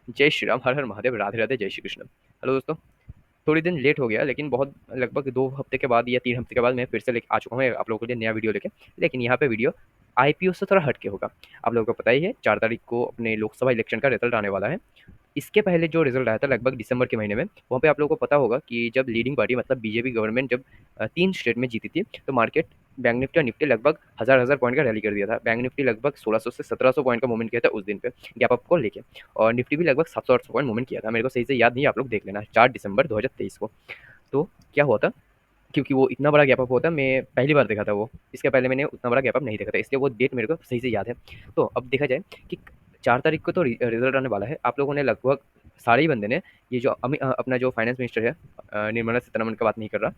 जय श्री राम, हर हर महादेव, राधे राधे, जय श्री कृष्ण। हेलो दोस्तों, थोड़ी दिन लेट हो गया, लेकिन बहुत लगभग 2 हफ्ते के बाद या 3 हफ्ते के बाद मैं फिर से लेके आ चुका हूँ आप लोगों के लिए नया वीडियो लेके। लेकिन यहाँ पे वीडियो आईपीओ से थोड़ा हट के होगा। आप लोगों को पता ही है 4 तारीख को अपने लोकसभा इलेक्शन का रिजल्ट आने वाला है। इसके पहले जो रिजल्ट आया था लगभग दिसंबर के महीने में, वहाँ पे आप लोगों को पता होगा कि जब लीडिंग पार्टी मतलब बीजेपी गवर्नमेंट जब 3 स्टेट में जीती थी, तो मार्केट बैंक निफ्टी और निफ्टी लगभग हज़ार पॉइंट का रैली कर दिया था। बैंक निफ्टी लगभग 1600 से 1700 पॉइंट का मूवमेंट किया था उस दिन पे, गैप अप को लेके। और निफ्टी भी लगभग 700-800 पॉइंट मूवमेंट किया था। मेरे को सही से याद नहीं है, आप लोग देख लेना, 4 दिसंबर 2023 को। तो क्या हुआ था, क्योंकि वो इतना बड़ा गैप अप होता है, मैं पहली बार देखा था वो। इसके पहले मैंने उतना बड़ा गैप अप नहीं देखा था, इसलिए वो डेट मेरे को सही से याद है। तो अब देखा जाए कि 4 तारीख को तो रिजल्ट आने वाला है। आप लोगों ने लगभग सारे ही बंदे ने, ये जो अपना जो फाइनेंस मिनिस्टर है, निर्मला सीतारमण का बात नहीं कर रहा,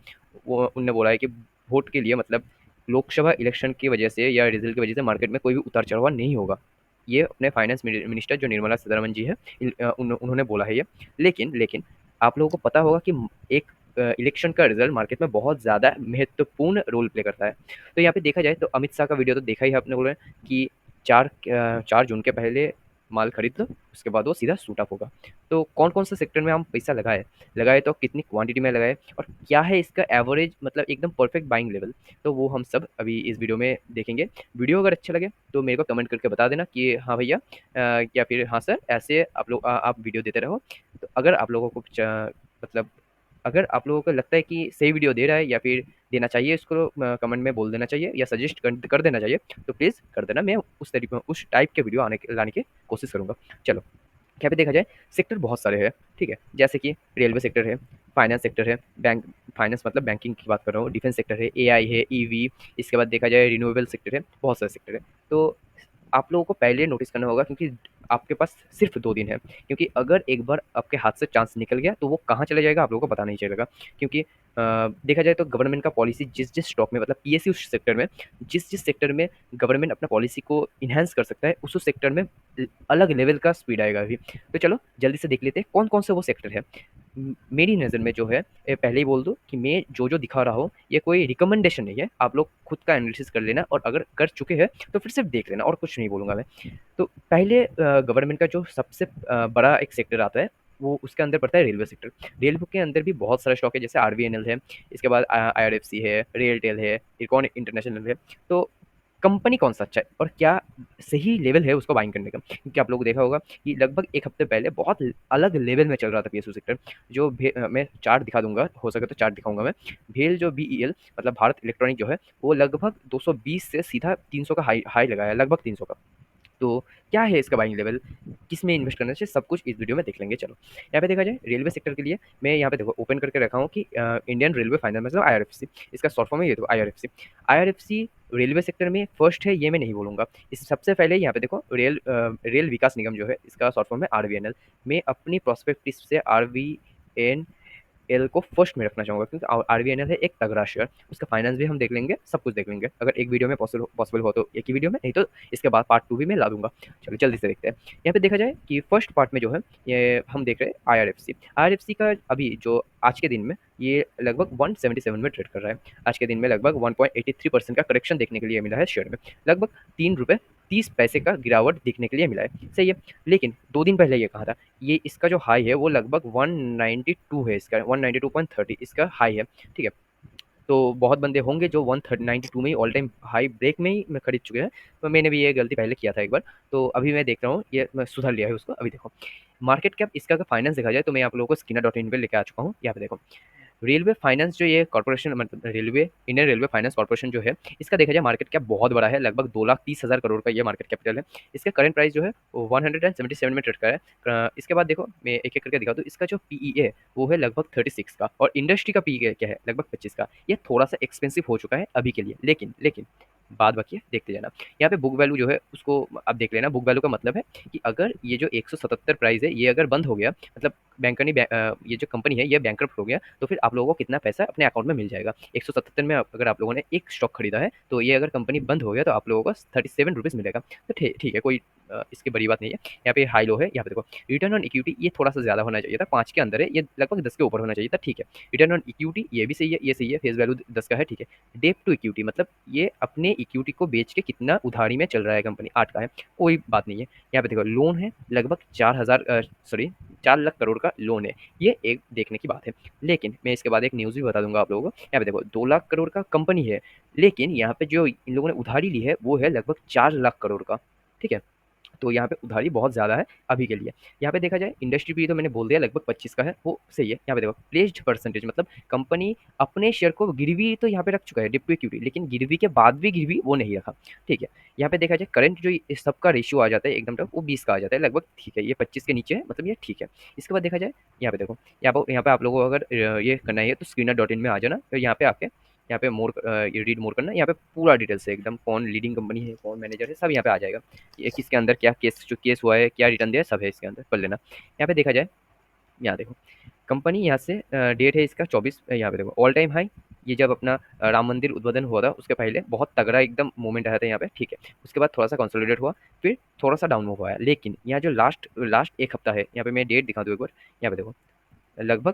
वो उनने बोला है कि वोट के लिए मतलब लोकसभा इलेक्शन की वजह से या रिजल्ट की वजह से मार्केट में कोई भी उतार चढ़ाव नहीं होगा। ये अपने फाइनेंस मिनिस्टर जो निर्मला सीतारमण जी है, उन्होंने बोला है ये। लेकिन लेकिन आप लोगों को पता होगा कि एक इलेक्शन का रिजल्ट मार्केट में बहुत ज़्यादा महत्वपूर्ण रोल प्ले करता है। तो यहाँ पे देखा जाए तो अमित शाह का वीडियो तो देखा ही है आपने, बोला कि 4 जून के पहले माल खरीद लो, उसके बाद वो सीधा सूट अप होगा। तो कौन कौन से सेक्टर में हम पैसा लगाए, तो कितनी क्वांटिटी में लगाए, और क्या है इसका एवरेज मतलब एकदम परफेक्ट बाइंग लेवल, तो वो हम सब अभी इस वीडियो में देखेंगे। वीडियो अगर अच्छा लगे तो मेरे को कमेंट करके बता देना कि हाँ भैया, या फिर हाँ सर, ऐसे आप लोग आप वीडियो देते रहो। तो अगर आप लोगों को मतलब अगर आप लोगों को लगता है कि सही वीडियो दे रहा है या फिर देना चाहिए, इसको कमेंट में बोल देना चाहिए या सजेस्ट कर देना चाहिए, तो प्लीज़ कर देना। मैं उस तरीके उस टाइप के वीडियो लाने की कोशिश करूँगा। चलो, यहाँ पे देखा जाए सेक्टर बहुत सारे हैं, ठीक है। जैसे कि रेलवे सेक्टर है, फाइनेंस सेक्टर है, बैंक फाइनेंस मतलब बैंकिंग की बात कर रहा हूँ, डिफेंस सेक्टर है, एआई है, ईवी। इसके बाद देखा जाए रिन्यूएबल सेक्टर है, बहुत सारे सेक्टर है। तो आप लोगों को पहले नोटिस करना होगा, क्योंकि आपके पास सिर्फ 2 दिन है। क्योंकि अगर एक बार आपके हाथ से चांस निकल गया तो वो कहाँ चला जाएगा आप लोगों को पता नहीं चलेगा। क्योंकि देखा जाए तो गवर्नमेंट का पॉलिसी जिस जिस स्टॉक में मतलब पीएसयू सेक्टर में, जिस जिस सेक्टर में गवर्नमेंट अपना पॉलिसी को इन्हेंस कर सकता है, उस सेक्टर में अलग लेवल का स्पीड आएगा अभी। तो चलो जल्दी से देख लेते हैं कौन कौन से वो सेक्टर है। मेरी नज़र में जो है, पहले ही बोल दूँ कि मैं जो दिखा रहा हूँ ये कोई रिकमेंडेशन नहीं है। आप लोग खुद का एनालिसिस कर लेना, और अगर कर चुके हैं तो फिर सिर्फ देख लेना, और कुछ नहीं बोलूँगा मैं। तो पहले गवर्नमेंट का जो सबसे बड़ा एक सेक्टर आता है, वो उसके अंदर पड़ता है रेलवे सेक्टर। रेलवे के अंदर भी बहुत सारे स्टॉक है, जैसे आरवीएनएल है, इसके बाद आईआरएफसी है, रेलटेल है, इरकॉन इंटरनेशनल है। तो कंपनी कौन सा अच्छा है और क्या सही लेवल है उसको बाइंग करने का, क्योंकि आप लोगों को देखा होगा कि लगभग 1 हफ्ते पहले बहुत अलग लेवल में चल रहा था पीएसयू सेक्टर। जो मैं चार्ट दिखा दूंगा, हो सके तो चार्ट दिखाऊंगा मैं। भेल जो बीईएल मतलब भारत इलेक्ट्रॉनिक जो है, वो लगभग 220 से सीधा 300 का हाई हाई लगाया, लगभग 300 का। तो क्या है इसका बाइंग लेवल, किस में इन्वेस्ट करना चाहिए, सब कुछ इस वीडियो में देख लेंगे। चलो, यहाँ पे देखा जाए रेलवे सेक्टर के लिए, मैं यहाँ पे देखो ओपन करके रखा हूँ कि इंडियन रेलवे फाइनेंस मतलब आईआरएफसी, इसका शॉर्ट फॉर्म है ये। तो आईआरएफसी, आईआरएफसी रेलवे सेक्टर में फर्स्ट है, ये मैं नहीं बोलूँगा। इस सबसे पहले यहाँ पे देखो रेल विकास निगम जो है, इसका शॉर्ट फॉर्म है आरवीएनएल। मैं अपनी प्रोस्पेक्टिव से आरवीएन एल को फर्स्ट में रखना चाहूँगा, क्योंकि आरवीएनएल है एक तगड़ा शेयर। उसका फाइनेंस भी हम देख लेंगे, सब कुछ देख लेंगे, अगर एक वीडियो में पॉसिबल हो तो एक ही वीडियो में, नहीं तो इसके बाद पार्ट 2 भी मैं ला दूंगा। चलो जल्दी से देखते हैं। यहाँ पे देखा जाए कि फर्स्ट पार्ट में जो है, ये हम देख रहे हैं आईआरएफसी। आईआरएफसी का अभी जो आज के दिन में ये लगभग 177 में ट्रेड कर रहा है। आज के दिन में लगभग 1.83% का करेक्शन देखने के लिए मिला है शेयर में। लगभग 3 रुपये 30 पैसे का गिरावट देखने के लिए मिला है, सही है। लेकिन 2 दिन पहले ये कहा था, ये इसका जो हाई है वो लगभग 192 है, इसका 192.30 इसका हाई है, ठीक है। तो बहुत बंदे होंगे जो 192 में ही ऑल टाइम हाई ब्रेक में ही मैं खरीद चुके हैं। तो मैंने भी ये गलती पहले किया था एक बार, तो अभी मैं देख रहा हूँ ये मैं सुधार लिया है उसको। अभी देखो मार्केट कैप इसका अगर फाइनेंस देखा जाए, तो मैं आप लोगों को स्किनर.इन पे लेके आ चुका हूँ। यहाँ पे देखो रेलवे फाइनेंस जो ये कॉर्पोरेशन मतलब railway Indian railway finance corporation जो है, इसका देखा जाए मार्केट कैप बहुत बड़ा है, लगभग 2,30,000 करोड़ का ये मार्केट कैपिटल है। इसका करंट प्राइस जो है वो 177 में ट्रेड कर रहा है। इसके बाद देखो मैं एक एक करके दिखाऊँ, तो इसका जो पीई है वो है लगभग 36 का, और इंडस्ट्री का पीई क्या है लगभग 25 का। ये थोड़ा सा एक्सपेंसिव हो चुका है अभी के लिए, लेकिन लेकिन बाद बाकी है, देखते जाना। यहाँ पे बुक वैल्यू जो है उसको आप देख लेना। बुक वैल्यू का मतलब है कि अगर ये जो 177 प्राइस है ये अगर बंद हो गया, मतलब ये जो कंपनी है ये बैंकरप्ट हो गया, तो फिर आप लोगों को कितना पैसा अपने अकाउंट में मिल जाएगा। 177 में अगर आप लोगों ने एक स्टॉक खरीदा है, तो ये अगर कंपनी बंद हो गया तो आप लोगों को 37 रुपीज़ मिलेगा। तो ठीक है, कोई इसकी बड़ी बात नहीं है। यहाँ पे हाई लो है, यहाँ पे देखो रिटर्न ऑन इक्विटी ये थोड़ा सा ज़्यादा होना चाहिए था, 5 के अंदर है, ये लगभग 10 के ऊपर होना चाहिए था, ठीक है। रिटर्न ऑन इक्विटी ये भी सही है, ये सही है, फेस वैल्यू 10 का है, ठीक है। डेप टू इक्विटी मतलब ये अपने इक्विटी को बेच के कितना उधारी में चल रहा है कंपनी, 8 का है, कोई बात नहीं है। यहाँ पे देखो लोन है लगभग 4 लाख करोड़ का लोन है, ये एक देखने की बात है। लेकिन मैं इसके बाद एक न्यूज़ भी बता दूंगा आप लोगों को। यहाँ पे देखो 2 लाख करोड़ का कंपनी है, लेकिन यहाँ पे जो इन लोगों ने उधारी ली है वो है लगभग 4 लाख करोड़ का। ठीक है, तो यहाँ पे उधारी बहुत ज़्यादा है अभी के लिए। यहाँ पे देखा जाए इंडस्ट्री भी तो मैंने बोल दिया लगभग 25 का है, वो सही है। यहाँ पे देखो प्लेस्ड परसेंटेज मतलब कंपनी अपने शेयर को गिरवी तो यहाँ पे रख चुका है, डिप्टी इक्विटी, लेकिन गिरवी के बाद भी गिरवी वो नहीं रखा। ठीक है, यहाँ पे देखा जाए करंट जो इस सबका रेशियो आ जाता है एकदम तक वो 20 का आ जाता है लगभग। ठीक है, ये 25 के नीचे है, मतलब ये ठीक है। इसके बाद देखा जाए यहाँ पे देखो, यहाँ पे आप लोगों को अगर ये करना है तो screener.in में आ जाना, फिर यहाँ पे आके यहाँ पे मोर ये रीड मोर करना, यहाँ पे पूरा डिटेल्स है एकदम, कौन लीडिंग कंपनी है, कौन मैनेजर है, सब यहाँ पे आ जाएगा। ये किसके अंदर क्या केस, जो केस हुआ है, क्या रिटर्न दिया है, सब है इसके अंदर, पढ़ लेना। यहाँ पे देखा जाए, यहाँ देखो कंपनी यहाँ से डेट है इसका 24, यहाँ पे देखो ऑल टाइम हाई। ये जब अपना राम मंदिर उद्বোधन हुआ था उसके पहले बहुत तगड़ा एकदम मूवमेंट आया था यहाँ पे। ठीक है, उसके बाद थोड़ा सा कंसोलिडेट हुआ, फिर थोड़ा सा डाउन मूव हुआ है। लेकिन यहाँ जो लास्ट लास्ट एक हफ्ता है, यहाँ पे मैं डेट दिखा दूँ एक बार। यहाँ पे देखो लगभग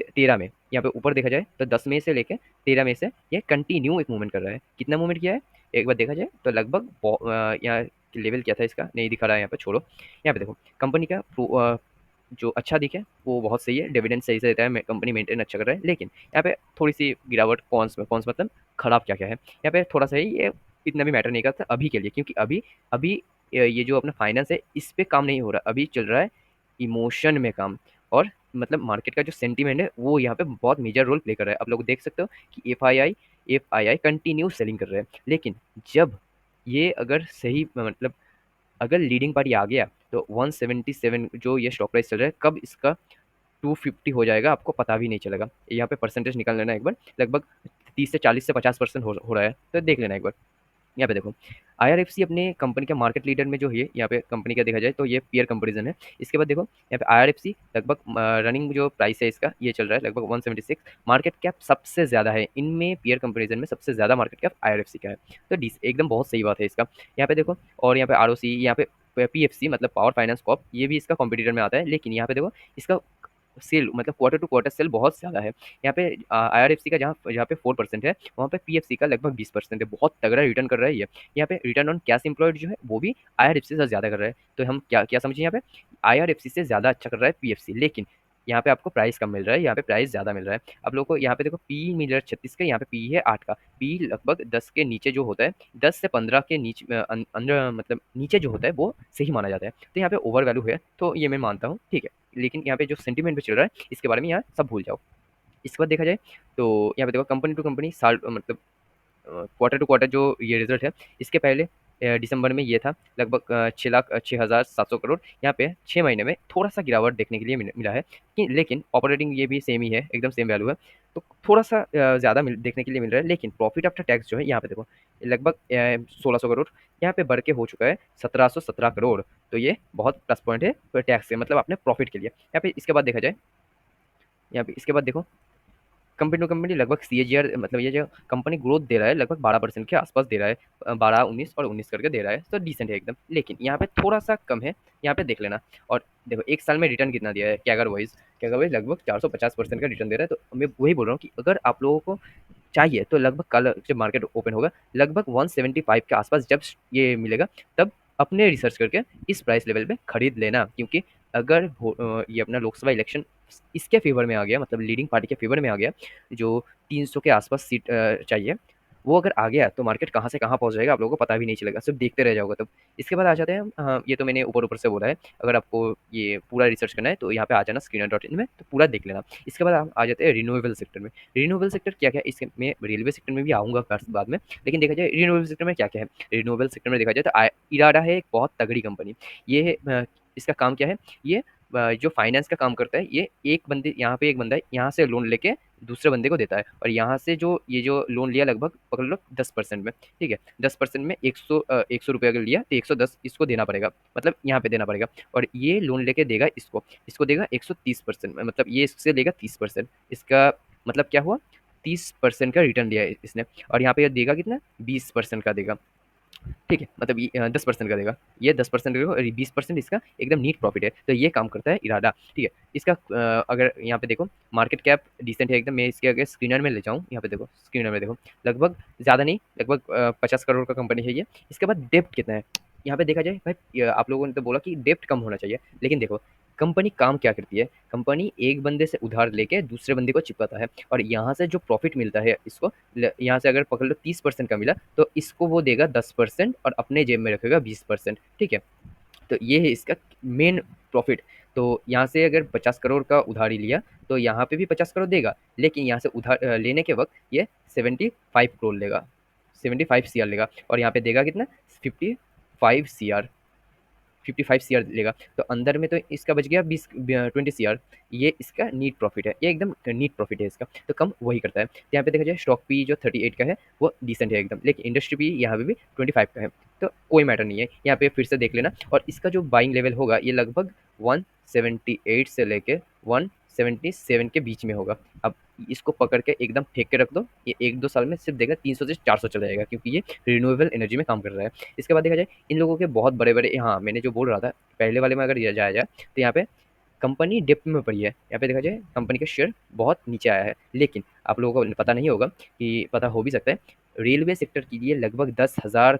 13 में, यहाँ पे ऊपर देखा जाए तो 10 मई से लेके 13 मई से ये कंटिन्यू एक मूवमेंट कर रहा है। कितना मूवमेंट किया है एक बार देखा जाए तो लगभग यहाँ लेवल क्या था इसका नहीं दिखा रहा है यहाँ पे, छोड़ो। यहाँ पे देखो कंपनी का जो अच्छा दिखे वो बहुत सही है, डिविडेंड सही से देता है, कंपनी मेंटेन अच्छा कर रहा है। लेकिन यहाँ पे थोड़ी सी गिरावट, कौन में मतलब खराब क्या क्या है, यहाँ पे थोड़ा सा ही ये इतना भी मैटर नहीं करता अभी के लिए, क्योंकि अभी अभी ये जो अपना फाइनेंस है इस पे काम नहीं हो रहा, अभी चल रहा है इमोशन में काम। और मतलब मार्केट का जो सेंटीमेंट है वो यहाँ पे बहुत मेजर रोल प्ले कर रहा है। आप लोग देख सकते हो कि F I I continue selling कर रहे हैं। लेकिन जब ये अगर सही मतलब अगर लीडिंग पार्टी आ गया तो 177 जो ये स्टॉक प्राइस चल रहा है, कब इसका 250 हो जाएगा आपको पता भी नहीं चलेगा। यहाँ पे परसेंटेज निकाल लेना एक बार, लगभग 30 से 40 से 50% हो रहा है, तो देख लेना एक बार। यहाँ पे देखो आईआरएफसी अपने कंपनी के मार्केट लीडर में जो है, यहाँ पे कंपनी का देखा जाए तो ये पीयर कंपैरिजन है। इसके बाद देखो यहाँ पे आईआरएफसी लगभग रनिंग जो प्राइस है इसका ये चल रहा है लगभग 176, मार्केट कैप सबसे ज़्यादा है इनमें, पीयर कंपैरिजन में सबसे ज़्यादा मार्केट कैप आईआरएफसी का है। तो एकदम बहुत सही बात है इसका। यहाँ पे देखो और यहाँ पे आरओसी, यहाँ पे पीएफसी मतलब पावर फाइनेंस कॉर्प, ये भी इसका कॉम्पिटिटर में आता है। लेकिन यहाँ पे देखो इसका सेल मतलब क्वार्टर टू क्वार्टर सेल बहुत ज़्यादा है। यहाँ पे आईआरएफसी का जहाँ जहाँ पे 4% है, वहाँ पे पीएफसी का लगभग 20% है। बहुत तगड़ा रिटर्न कर रहा है ये। यहाँ पे रिटर्न ऑन कैश एम्प्लॉयड जो है वो भी आईआरएफसी से ज़्यादा कर रहा है। तो हम क्या क्या समझे, यहाँ पे आईआरएफसी से ज़्यादा अच्छा कर रहा है पीएफसी, लेकिन यहाँ पे आपको प्राइस कम मिल रहा है, यहाँ पे प्राइस ज़्यादा मिल रहा है। आप लोग को यहाँ पे देखो पी मिल रहा है 36 का, यहाँ पे पी है 8 का। पी लगभग 10 के नीचे जो होता है, 10 से 15 के नीचे अंदर मतलब नीचे जो होता है वो सही माना जाता है। तो यहाँ पे ओवर वैल्यू है, तो ये मैं मानता हूँ, ठीक है। लेकिन यहाँ पे जो सेंटीमेंट पे चल रहा है इसके बारे में यहाँ सब भूल जाओ। इसके बाद देखा जाए तो यहाँ पे देखो कंपनी टू कंपनी साल मतलब क्वार्टर टू क्वार्टर जो ये रिजल्ट है, इसके पहले दिसंबर में ये था लगभग 6,06,700 करोड़। यहाँ पे 6 महीने में थोड़ा सा गिरावट देखने के लिए मिला है कि, लेकिन ऑपरेटिंग ये भी सेम ही है, एकदम सेम वैल्यू है। तो थोड़ा सा ज़्यादा देखने के लिए मिल रहा है। लेकिन प्रॉफिट आफ्टर टैक्स जो है यहाँ पे देखो लगभग 1,600 करोड़, यहाँ पे बढ़ के हो चुका है 1,717 करोड़। तो ये बहुत प्लस पॉइंट है टैक्स से, मतलब अपने प्रॉफिट के लिए। यहाँ पे इसके बाद देखा जाए, यहाँ पे इसके बाद देखो कंपनी टू कंपनी लगभग सीएजीआर मतलब ये जो कंपनी ग्रोथ दे रहा है लगभग 12% के आसपास दे रहा है, 12, 19 और 19 करके दे रहा है, तो डिसेंट है एकदम। लेकिन यहाँ पे थोड़ा सा कम है, यहाँ पे देख लेना। और देखो एक साल में रिटर्न कितना दिया है कैगर वाइज लगभग 450% का रिटर्न दे रहा है। तो मैं वही बोल रहा हूँ कि अगर आप लोगों को चाहिए तो लगभग कल जब मार्केट ओपन होगा लगभग 175 के आसपास जब ये मिलेगा, तब अपने रिसर्च करके इस प्राइस लेवल पे खरीद लेना। क्योंकि अगर ये अपना लोकसभा इलेक्शन इसके फेवर में आ गया, मतलब लीडिंग पार्टी के फेवर में आ गया, जो 300 के आसपास सीट चाहिए, वो अगर आ गया तो मार्केट कहाँ से कहाँ पहुँच जाएगा आप लोगों को पता भी नहीं चलेगा, सिर्फ देखते रह जाओगे तब। इसके बाद आ जाते हैं हम, हाँ, ये तो मैंने ऊपर ऊपर से बोला है। अगर आपको ये पूरा रिसर्च करना है तो यहाँ पे आ जाना screener.in में, तो पूरा देख लेना। इसके बाद आ जाते हैं रिन्यूएबल सेक्टर में। रिन्यूएबल सेक्टर क्या क्या, इसके मैं रेलवे सेक्टर में भी आऊँगा बाद में। लेकिन देखा जाए रिन्यूएबल सेक्टर में क्या क्या है, रिन्यूएबल सेक्टर में देखा जाए तो इराडा है एक बहुत तगड़ी कंपनी। ये इसका काम क्या है, ये जो फाइनेंस का काम करता है, ये एक बंदे यहाँ पे एक बंदा है, यहाँ से लोन लेके दूसरे बंदे को देता है, और यहाँ से जो ये जो लोन लिया लगभग पकड़ लो 10% में, ठीक है। 10% में 100 रुपये अगर लिया तो 110 इसको देना पड़ेगा, मतलब यहाँ पे देना पड़ेगा। और ये लोन लेके देगा इसको देगा 130% में, मतलब ये इससे देगा 30%। इसका मतलब क्या हुआ, 30% का रिटर्न लिया है इसने, और यहाँ पे देगा कितना, 20% का देगा। ठीक है, मतलब ये 10% का देगा, ये 10% देगा और 20% इसका एकदम नीट प्रॉफिट है। तो ये काम करता है इरादा, ठीक है। इसका अगर यहाँ पे देखो मार्केट कैप डिसेंट है एकदम। मैं इसके अगर स्क्रीनर में ले जाऊँ, यहाँ पे देखो स्क्रीनर में देखो, लगभग ज़्यादा नहीं, लगभग 50 करोड़ का कंपनी है ये। इसके बाद डेप्ट कितना है यहाँ पे देखा जाए भाई, आप लोगों ने तो बोला कि डेप्ट कम होना चाहिए, लेकिन देखो कंपनी काम क्या करती है। कंपनी एक बंदे से उधार लेके दूसरे बंदे को चिपकाता है, और यहाँ से जो प्रॉफिट मिलता है इसको, यहाँ से अगर पकड़ लो 30% का मिला तो इसको वो देगा 10% और अपने जेब में रखेगा 20%, ठीक है। तो ये है इसका मेन प्रॉफिट। तो यहाँ से अगर 50 करोड़ का उधारी लिया तो यहाँ पे भी 50 करोड़ देगा, लेकिन यहाँ से उधार लेने के वक्त ये 75 करोड़ लेगा, 75 CR लेगा, और यहाँ पे देगा कितना, 55 CR, 55 CR लेगा। तो अंदर में तो इसका बच गया 20 CR। ये इसका नीट प्रॉफिट है, ये एकदम नीट प्रॉफिट है इसका, तो कम वही करता है। तो यहाँ पे देखा जाए स्टॉक पी जो 38 का है वो डिसेंट है एकदम, लेकिन इंडस्ट्री पी यहाँ पे भी 25 का है, तो कोई मैटर नहीं है। यहाँ पे फिर से देख लेना, और इसका जो बाइंग लेवल होगा ये लगभग 178 से लेके 177 के बीच में होगा। अब इसको पकड़ के एकदम फेंक के रख दो, ये 1-2 साल में सिर्फ देगा 300 से 400 चला जाएगा, क्योंकि ये रिन्यूएबल एनर्जी में काम कर रहा है। इसके बाद देखा जाए इन लोगों के बहुत बड़े बड़े, हाँ मैंने जो बोल रहा था पहले वाले में अगर जाया जाए तो यहाँ पे कंपनी डिप में पड़ी है। यहाँ पे देखा जाए कंपनी का शेयर बहुत नीचे आया है, लेकिन आप लोगों को पता नहीं होगा, कि पता हो भी सकता है, रेलवे सेक्टर के लिए लगभग 10,000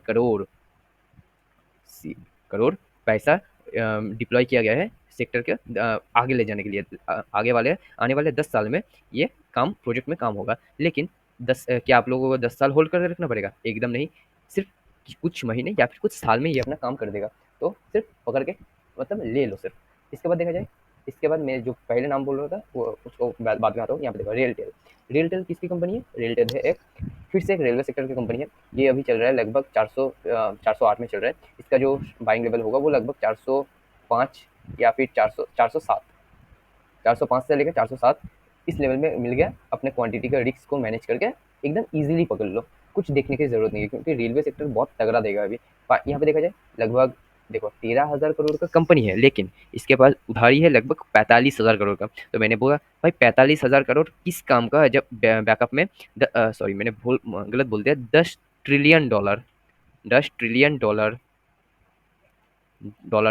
करोड़ पैसा डिप्लॉय किया गया है सेक्टर के आगे ले जाने के लिए। आगे वाले आने वाले 10 साल में ये काम प्रोजेक्ट में काम होगा, लेकिन क्या आप लोगों को 10 साल होल्ड करके रखना पड़ेगा? एकदम नहीं, सिर्फ कुछ महीने या फिर कुछ साल में ये अपना काम कर देगा। तो सिर्फ पकड़ के मतलब ले लो सिर्फ। इसके बाद देखा जाए, इसके बाद मैं जो पहले नाम बोल रहा था वो उसको बाद में आता हूँ। यहाँ पे देखो रेलटेल। रेलटेल किसकी कंपनी है? रेलटेल है एक, फिर से एक रेलवे सेक्टर की कंपनी है। ये अभी चल रहा है लगभग 408 में चल रहा है। इसका जो बाइंग लेवल होगा वो लगभग 405 या फिर 407, 405 से लेकर 407 इस लेवल में मिल गया। अपने क्वांटिटी का रिस्क को मैनेज करके एकदम इजीली पकड़ लो, कुछ देखने की जरूरत नहीं है, क्योंकि रेलवे सेक्टर बहुत तगड़ा देगा अभी। यहाँ पे देखा जाए लगभग देखो 13,000 करोड़ का कंपनी है, लेकिन इसके पास उधारी है लगभग 45,000 करोड़ का। तो मैंने बोला भाई 45,000 करोड़ किस काम का, जब बैकअप में सॉरी मैंने गलत बोल दिया, 10 ट्रिलियन डॉलर, 10 ट्रिलियन डॉलर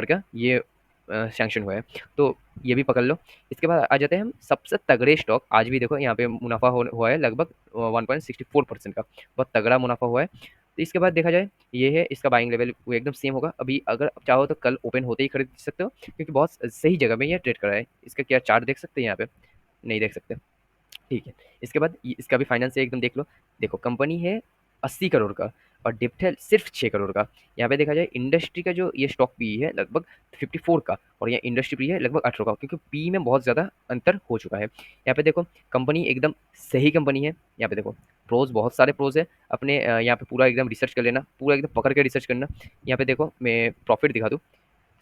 का ये सैंक्शन हुआ है। तो ये भी पकड़ लो। इसके बाद आ जाते हैं हम सबसे तगड़े स्टॉक। आज भी देखो यहाँ पे मुनाफा हुआ है लगभग 1.64% का, बहुत तगड़ा मुनाफा हुआ है। तो इसके बाद देखा जाए ये है इसका बाइंग लेवल, वो एकदम सेम होगा। अभी अगर चाहो तो कल ओपन होते ही खरीद सकते हो, क्योंकि बहुत सही जगह में ये ट्रेड कर रहा है। इसका क्या चार्ट देख सकते हैं यहाँ पे? नहीं देख सकते, ठीक है। इसके बाद इसका भी फाइनेंस है एकदम देख लो। देखो कंपनी है 80 करोड़ का, और डिप्ट है सिर्फ 6 करोड़ का। यहाँ पे देखा जाए इंडस्ट्री का जो ये स्टॉक पी है लगभग 54 का, और यहाँ इंडस्ट्री पी है लगभग 18 का, क्योंकि पी में बहुत ज़्यादा अंतर हो चुका है। यहाँ पे देखो कंपनी एकदम सही कंपनी है। यहाँ पे देखो प्रोज, बहुत सारे प्रोज है अपने। यहाँ पे पूरा एकदम रिसर्च कर लेना, पूरा एकदम पकड़ के रिसर्च करना। यहाँ पे देखो मैं प्रॉफिट दिखा दूँ।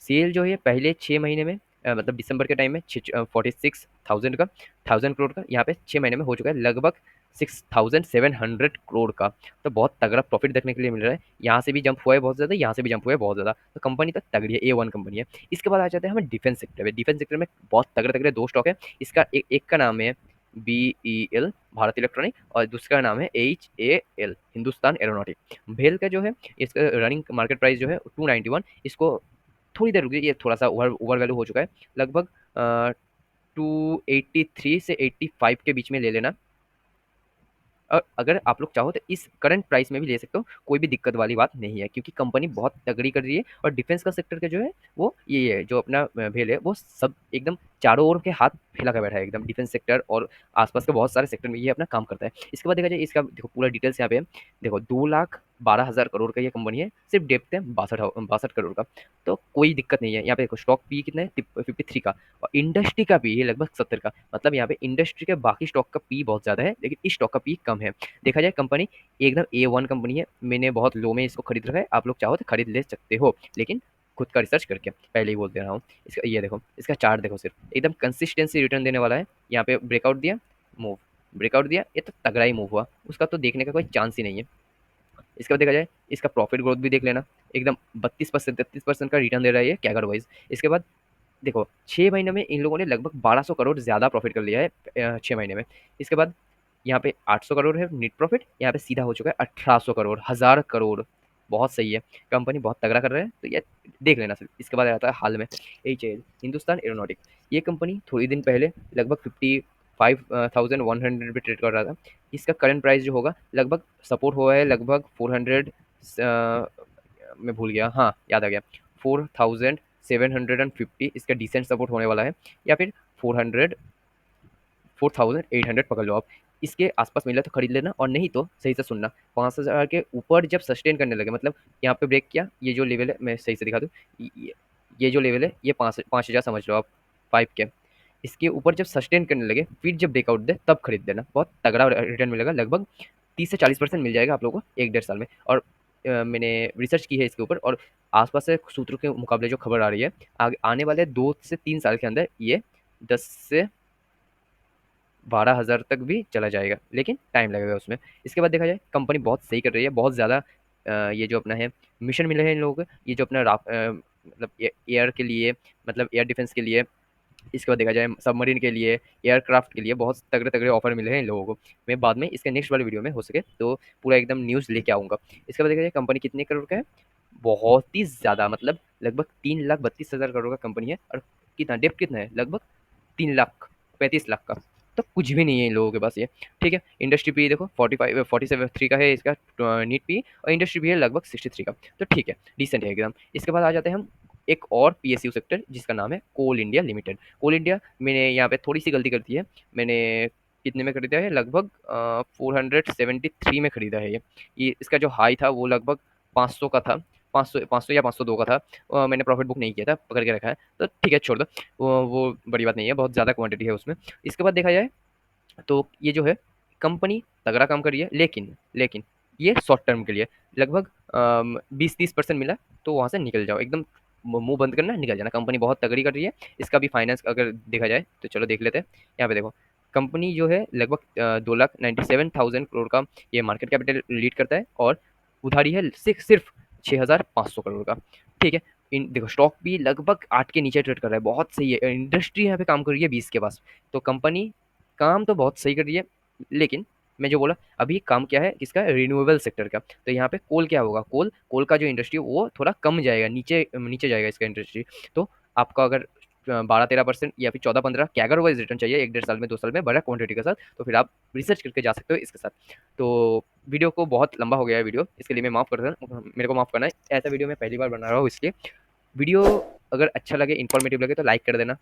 सेल जो है पहले 6 महीने में मतलब दिसंबर के टाइम में 46,000 का, 1000 करोड़ का, यहाँ पे 6 महीने में हो चुका है लगभग 6,700 करोड़ का। तो बहुत तगड़ा प्रॉफिट देखने के लिए मिल रहा है। यहाँ से भी जंप हुआ है बहुत ज़्यादा, यहाँ से भी जंप हुआ है बहुत ज़्यादा। तो कंपनी तो तगड़ी है, A1 कंपनी है। इसके बाद आ जाते हैं हमें डिफेंस सेक्टर में। डिफेंस सेक्टर में बहुत तगड़े तगड़े दो स्टॉक है। इसका एक का नाम है BEL, भारत इलेक्ट्रॉनिक, और दूसरा का नाम है HAL, हिंदुस्तान एरोनॉटिक। भेल का जो है इसका रनिंग मार्केट प्राइस जो है 291। इसको थोड़ी देर रुकिए, ये थोड़ा सा ओवर वैल्यू हो चुका है लगभग 283 से 85 के बीच में ले लेना। और अगर आप लोग चाहो तो इस करंट प्राइस में भी ले सकते हो, कोई भी दिक्कत वाली बात नहीं है, क्योंकि कंपनी बहुत तगड़ी कर रही है। और डिफेंस का सेक्टर का जो है वो ये है, जो अपना भेल है वो सब एकदम चारों ओर के हाथ फैला कर बैठा है एकदम। डिफेंस सेक्टर और आसपास के बहुत सारे सेक्टर में ये अपना काम करता है। इसके बाद देखा जाए इसका देखो पूरा डिटेल्स यहाँ पे है। देखो 2,12,000 करोड़ का ये कंपनी है, सिर्फ डेप्थ है 62 करोड़ का। तो कोई दिक्कत नहीं है। यहाँ पे देखो स्टॉक पी कितना है, 53 का, और इंडस्ट्री का पी है लगभग 70 का। मतलब यहाँ पे इंडस्ट्री के बाकी स्टॉक का पी बहुत ज़्यादा है, लेकिन इस स्टॉक का पी कम है। देखा जाए कंपनी एकदम A1 कंपनी है। मैंने बहुत लो में इसको खरीद रखा है, आप लोग चाहो तो खरीद ले सकते हो, लेकिन खुद का रिसर्च करके, पहले ही बोल दे रहा हूँ। इसका ये देखो इसका चार्ट देखो, सिर्फ एकदम कंसिस्टेंसी रिटर्न देने वाला है। यहाँ पे ब्रेकआउट दिया, मूव, ब्रेकआउट दिया, ये तो तगड़ा ही मूव हुआ, उसका तो देखने का कोई चांस ही नहीं है। इसके बाद देखा जाए इसका प्रॉफिट ग्रोथ भी देख लेना, एकदम 32% 33% का रिटर्न दे रहा है ये कैगर वाइज। इसके बाद देखो 6 महीने में इन लोगों ने लगभग 1200 करोड़ ज़्यादा प्रॉफिट कर लिया है 6 महीने में। इसके बाद यहाँ पे 800 करोड़ है नेट प्रॉफिट, यहाँ पे सीधा हो चुका है 1800 करोड़, 1000 करोड़। बहुत सही है, कंपनी बहुत तगड़ा कर रहा है, तो ये देख लेना सिर्फ। इसके बाद आता है हाल में एचएएल, हिंदुस्तान एरोनॉटिक। ये कंपनी थोड़ी दिन पहले लगभग 55,100 पे ट्रेड कर रहा था। इसका करंट प्राइस जो होगा लगभग सपोर्ट हुआ है लगभग 400, मैं भूल गया, हाँ याद आ गया, 4750 इसका डिसेंट सपोर्ट होने वाला है, या फिर 400, 4800 पकड़ लो आप। इसके आसपास मिला तो खरीद लेना, और नहीं तो सही से सुनना, 5000 के ऊपर जब सस्टेन करने लगे, मतलब यहाँ पे ब्रेक किया, ये जो लेवल है मैं सही से दिखा दूँ, ये जो लेवल है ये 5000 समझ लो आप, 5 के। इसके ऊपर जब सस्टेन करने लगे, फिर जब ब्रेकआउट दे तब खरीद देना, बहुत तगड़ा रिटर्न मिलेगा, लगभग 30 से 40% मिल जाएगा आप लोगों को 1 डेढ़ साल में। और मैंने रिसर्च की है इसके ऊपर, और आसपास से सूत्रों के मुकाबले जो खबर आ रही है, आगे आने वाले 2 से 3 साल के अंदर ये 10 से 12 हज़ार तक भी चला जाएगा, लेकिन टाइम लगेगा उसमें। इसके बाद देखा जाए, कंपनी बहुत सही कर रही है, बहुत ज़्यादा ये जो अपना है मिशन मिले हैं इन लोगों को, ये जो अपना मतलब एयर के लिए, मतलब एयर डिफेंस के लिए, इसके बाद देखा जाए सबमरीन के लिए, एयरक्राफ्ट के लिए बहुत तगड़े तगड़े ऑफर मिले हैं इन लोगों को। मैं बाद में इसके नेक्स्ट वाले वीडियो में हो सके तो पूरा एकदम न्यूज़ लेके आऊँगा। इसके बाद देखा जाए कंपनी कितने करोड़ का है, बहुत ही ज़्यादा, मतलब लगभग 3,32,000 करोड़ का कंपनी है, और कितना डेप्थ कितना है, लगभग 3,35,00,000 का। तो कुछ भी नहीं है इन लोगों के पास ये। ठीक है, इंडस्ट्री पी देखो 47 का है इसका नीट पी, और इंडस्ट्री पी है लगभग 63 का। तो ठीक है, डिसेंट है एकदम। इसके बाद आ जाते हैं हम एक और पीएसयू सेक्टर, जिसका नाम है कोल इंडिया लिमिटेड। कोल इंडिया, मैंने यहाँ पे थोड़ी सी गलती कर दी है, मैंने कितने में खरीदा है, लगभग 473 में खरीदा है ये इसका जो हाई था वो लगभग 500 का था, 500 या 502 का था। मैंने प्रॉफिट बुक नहीं किया था, पकड़ के रखा है, तो ठीक है छोड़ दो, वो बड़ी बात नहीं है, बहुत ज़्यादा क्वांटिटी है उसमें। इसके बाद देखा जाए तो ये जो है कंपनी तगड़ा काम कर रही है, लेकिन लेकिन ये शॉर्ट टर्म के लिए, लगभग 20-30% मिला तो वहाँ से निकल जाओ एकदम, मुंह बंद करना निकल जाना। कंपनी बहुत तगड़ी कर रही है, इसका भी फाइनेंस अगर देखा जाए तो चलो देख लेते हैं। यहाँ पे देखो, कंपनी जो है लगभग 2,97,000 करोड़ का ये मार्केट कैपिटल लीड करता है, और उधारी है सिर्फ 6,500 करोड़ का। ठीक है, इन देखो स्टॉक भी लगभग 8 के नीचे ट्रेड कर रहा है, बहुत सही है। इंडस्ट्री यहाँ पे काम कर रही है 20 के पास, तो कंपनी काम तो बहुत सही कर रही है, लेकिन मैं जो बोला अभी काम क्या है किसका, रिन्यूएबल सेक्टर का। तो यहाँ पे कोल क्या होगा, कोल का जो इंडस्ट्री वो थोड़ा कम जाएगा, नीचे नीचे जाएगा इसका इंडस्ट्री। तो आपका अगर 12-13% या फिर 14-15 कैगर वाइज रिटर्न चाहिए 1 डेढ़ साल में 2 साल में बड़ा क्वांटिटी के साथ, तो फिर आप रिसर्च करके जा सकते हो इसके साथ। तो वीडियो को बहुत लंबा हो गया है वीडियो, इसके लिए मैं माफ़ कर देना, मेरे को माफ़ करना है, ऐसा वीडियो मैं पहली बार बना रहा हूँ, इसलिए वीडियो अगर अच्छा लगे, इन्फॉर्मेटिव लगे तो लाइक कर देना,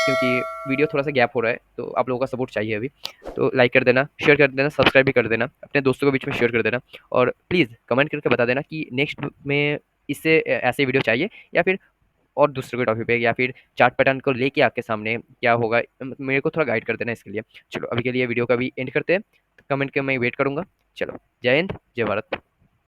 क्योंकि वीडियो थोड़ा सा गैप हो रहा है, तो आप लोगों का सपोर्ट चाहिए अभी। तो लाइक कर देना, शेयर कर देना, सब्सक्राइब भी कर देना, अपने दोस्तों के बीच में शेयर कर देना, और प्लीज़ कमेंट करके बता देना कि नेक्स्ट में इससे ऐसे वीडियो चाहिए, या फिर और दूसरे कोई टॉपिक पे, या फिर चार्ट पैटर्न को लेके आपके सामने क्या होगा, मेरे को थोड़ा गाइड कर देना इसके लिए। चलो अभी के लिए वीडियो का भी एंड करते हैं, कमेंट के मैं वेट करूँगा। चलो, जय हिंद, जय भारत।